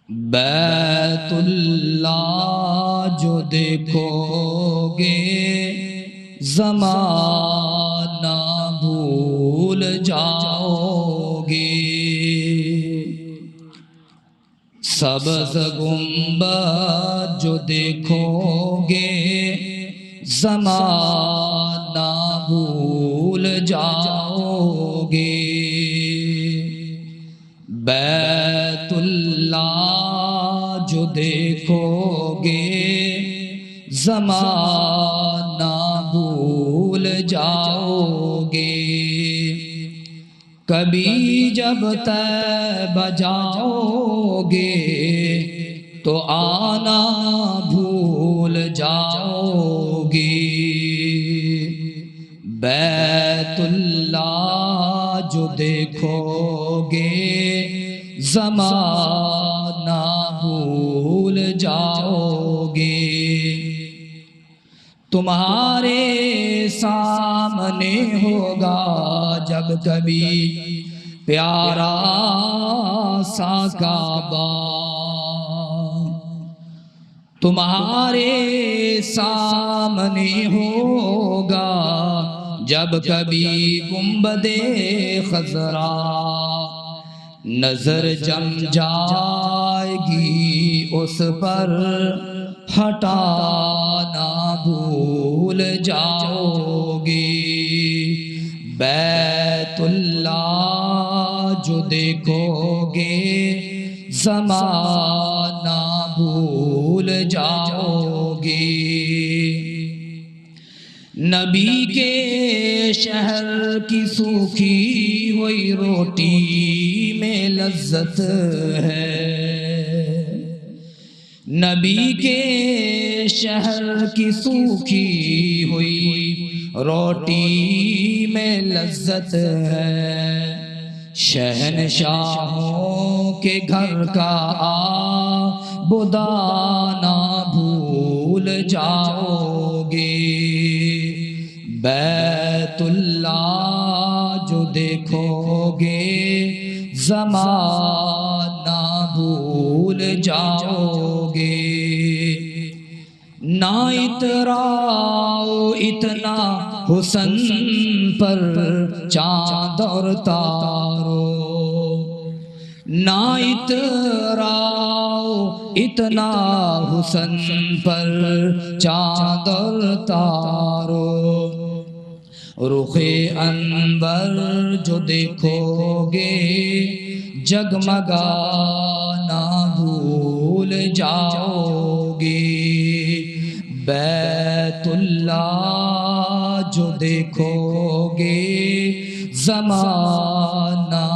بیت اللہ جو دیکھو گے زمانہ بھول جاؤ گے، سبز گنبد جو دیکھو گے زمانہ بھول جاؤ گے، بیت اللہ جو دیکھو گے زمانہ بھول جاؤ گے، کبھی جب طیبہ جاؤ گے تو آنا بھول جاؤ گے، بیت اللہ جو دیکھو گے زمانہ بھول جاؤ گے، تمہارے سامنے ہوگا جب کبھی پیارا سا کعبہ، تمہارے سامنے ہوگا جب کبھی گنبد خضرا، نظر جم جائے گی اس پر ہٹانا بھول جاؤ گے، بیت اللہ جو دیکھو گے زمانہ بھول جاؤ گے، نبی کے شہر کی سوکھی ہوئی روٹی میں لذت ہے، نبی کے شہر کی سوکھی ہوئی روٹی میں لذت ہے، شہنشاہوں کے گھر کا آبدانہ بھول جاؤ گے، بیت اللہ جو دیکھو گے زمانہ بھول جاؤ گے، نہ اتراؤ اتنا حسن پر چاند اور تارو، نہ اتراؤ اتنا حسن پر چاند اور تارو، رخ انور جو دیکھو گے جگمگانا بھول جاؤ گے، بیت اللہ جو دیکھو گے زمانہ